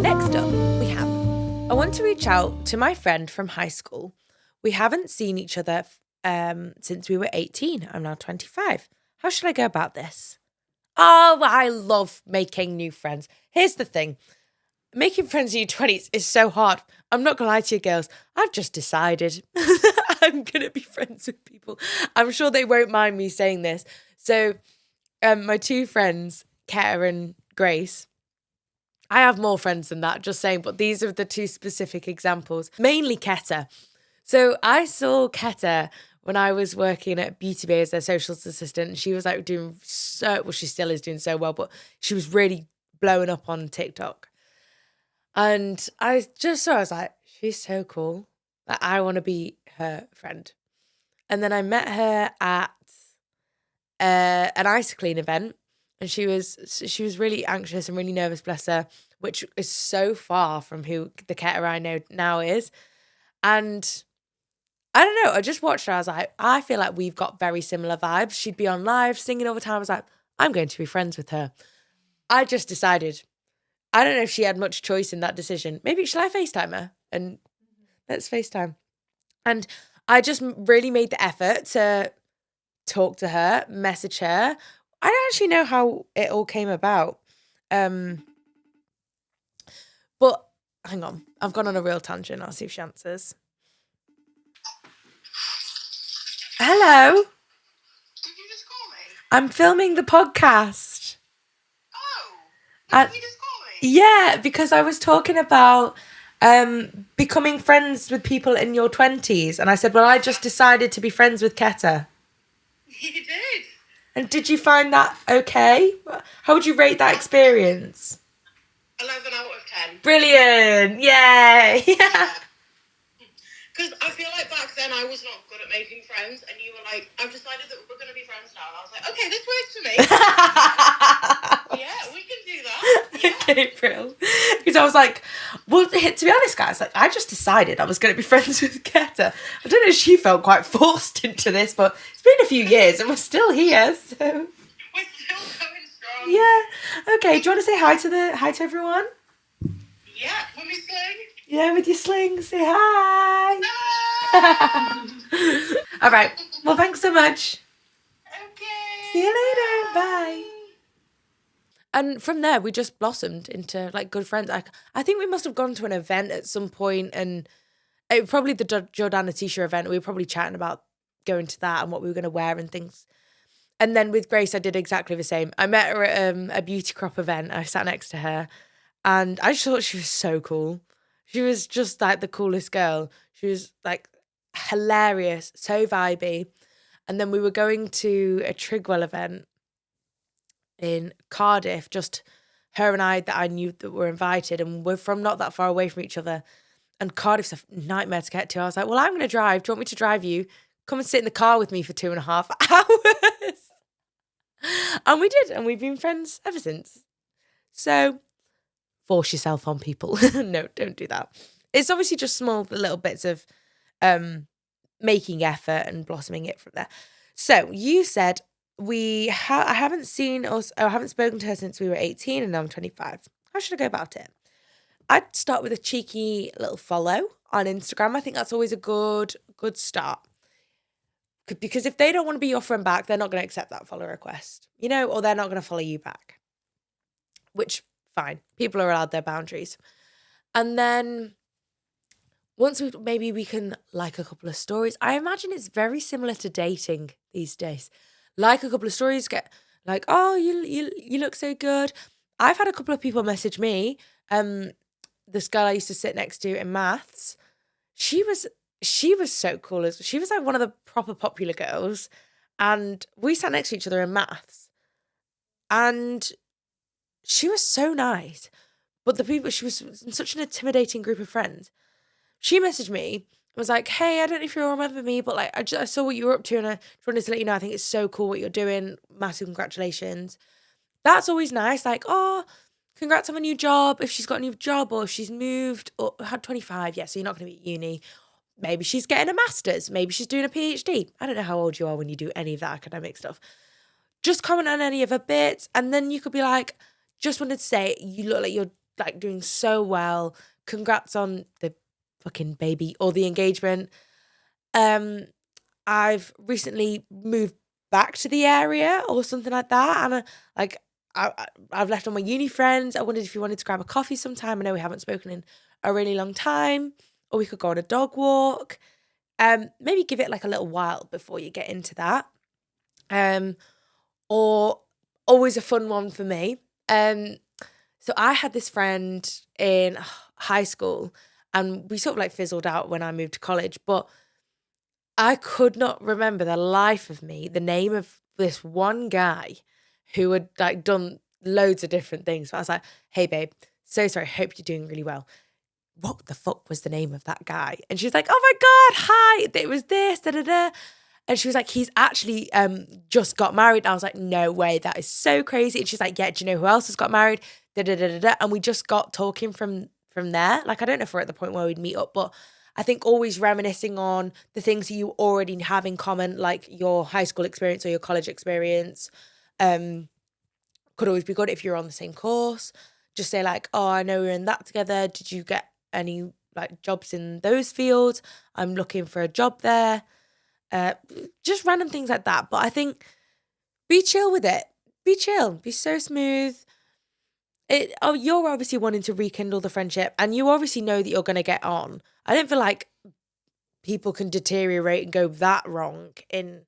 Next up, we have, I want to reach out to my friend from high school. We haven't seen each other since we were 18. I'm now 25. How should I go about this? Oh, I love making new friends. Here's the thing. Making friends in your 20s is so hard. I'm not going to lie to you girls. I've just decided I'm going to be friends with people. I'm sure they won't mind me saying this. So my two friends, Keta and Grace, I have more friends than that, just saying, but these are the two specific examples. Mainly Keta. So I saw Keta when I was working at Beauty Bay as their socials assistant. She was like doing so, well, she still is doing so well, but she was really blowing up on TikTok. And I just saw, I was like, she's so cool. Like, I want to be her friend. And then I met her at an ice clean event. And she was really anxious and really nervous, bless her, which is so far from who the Keta I know now is. And I don't know, I just watched her. I was like, I feel like we've got very similar vibes. She'd be on live singing all the time. I was like, I'm going to be friends with her. I just decided. I don't know if she had much choice in that decision. Maybe shall I FaceTime her? And let's FaceTime. And I just really made the effort to talk to her, message her. I don't actually know how it all came about. But hang on, I've gone on a real tangent. I'll see if she answers. Hello. Did you just call me? I'm filming the podcast. Oh, did you just call me? Yeah, because I was talking about becoming friends with people in your 20s. And I said, well, I just decided to be friends with Keta. You did. And did you find that okay? How would you rate that experience? 11 out of 10. Brilliant. Yay. Yeah. Because I feel like back then I was not good at making friends, and you were like, I've decided that we're going to be friends now. And I was like, okay, this works for me. Yeah, we can do that. Yeah. Okay, Brill. Because I was like, well, to be honest, guys, like I just decided I was going to be friends with Keta. I don't know if she felt quite forced into this, but it's been a few years and we're still here, so. We're still going strong. Yeah. Okay, do you want to say hi to everyone? Yeah, with me sling. Yeah, with your sling. Say hi. Ah! All right. Well, thanks so much. Okay. See you later. Bye. And from there, we just blossomed into like good friends. I think we must have gone to an event at some point, and it was probably the Jordana Tisha event. We were probably chatting about going to that and what we were going to wear and things. And then with Grace, I did exactly the same. I met her at a beauty crop event. I sat next to her, and I just thought she was so cool. She was just like the coolest girl. She was like hilarious, so vibey. And then we were going to a Trigwell event in Cardiff, just her and I that I knew that were invited, and we're from not that far away from each other. And Cardiff's a nightmare to get to. I was like, well, I'm going to drive. Do you want me to drive you? Come and sit in the car with me for 2.5 hours. And we did, and we've been friends ever since. So force yourself on people. No, don't do that. It's obviously just small little bits of making effort and blossoming it from there. So you said I haven't spoken to her since we were 18 and now I'm 25. How should I go about it? I'd start with a cheeky little follow on Instagram. I think that's always a good start. Because if they don't want to be your friend back, they're not going to accept that follow request, or they're not going to follow you back. Which, fine. People are allowed their boundaries. And then once maybe we can like a couple of stories. I imagine it's very similar to dating these days. Like a couple of stories, get like, oh, you look so good. I've had a couple of people message me. This girl I used to sit next to in maths, she was so cool. She was like one of the proper popular girls, and we sat next to each other in maths, and she was so nice. But she was in such an intimidating group of friends. She messaged me and was like, hey, I don't know if you'll remember me, but like I saw what you were up to, and I just wanted to let you know I think it's so cool what you're doing. Massive congratulations. That's always nice. Like, oh, congrats on a new job. If she's got a new job or if she's moved or had 25, yeah, so you're not going to be at uni. Maybe she's getting a master's. Maybe she's doing a PhD. I don't know how old you are when you do any of that academic stuff. Just comment on any of her bits, and then you could be like, just wanted to say you look like you're like doing so well. Congrats on the fucking baby or the engagement. I've recently moved back to the area or something like that, and like I've left all my uni friends. I wondered if you wanted to grab a coffee sometime. I know we haven't spoken in a really long time, or we could go on a dog walk. Maybe give it like a little while before you get into that. Or always a fun one for me. So I had this friend in high school, and we sort of like fizzled out when I moved to college, but I could not remember the life of me the name of this one guy who had like done loads of different things. So I was like, hey babe, so sorry, hope you're doing really well. What the fuck was the name of that guy? And she was like, oh my God, hi, it was this, da da da. And she was like, he's actually just got married. And I was like, no way, that is so crazy. And she's like, yeah, do you know who else has got married? Da da da da da. And we just got talking from there. Like, I don't know if we're at the point where we'd meet up, but I think always reminiscing on the things that you already have in common, like your high school experience or your college experience, could always be good if you're on the same course. Just say like, oh, I know we're in that together. Did you get any like jobs in those fields? I'm looking for a job there. Just random things like that. But I think be chill with it. Be chill. Be so smooth. You're obviously wanting to rekindle the friendship, and you obviously know that you're going to get on. I don't feel like people can deteriorate and go that wrong in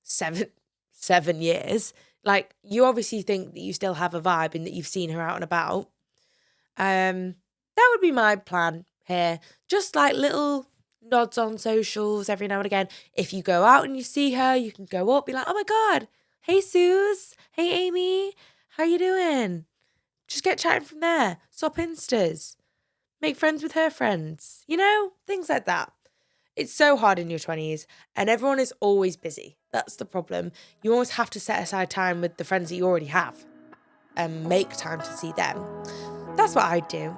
seven years. Like, you obviously think that you still have a vibe and that you've seen her out and about. That would be my plan here. Just like little nods on socials every now and again. If you go out and you see her, you can go up, be like, oh my God, hey Suze, hey Amy, how you doing? Just get chatting from there. Swap Instas. Make friends with her friends. You know, things like that. It's so hard in your 20s, and everyone is always busy. That's the problem. You always have to set aside time with the friends that you already have and make time to see them. That's what I do.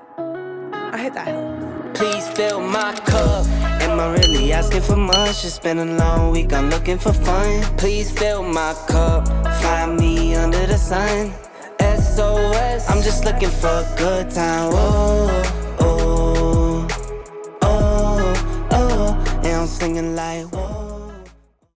I hope that helps. Please fill my cup. Am I really asking for much? It's been a long week, I'm looking for fun. Please fill my cup. Find me under the sun. SOS, I'm just looking for a good time. Oh, oh, oh, oh. And I'm singing like, whoa.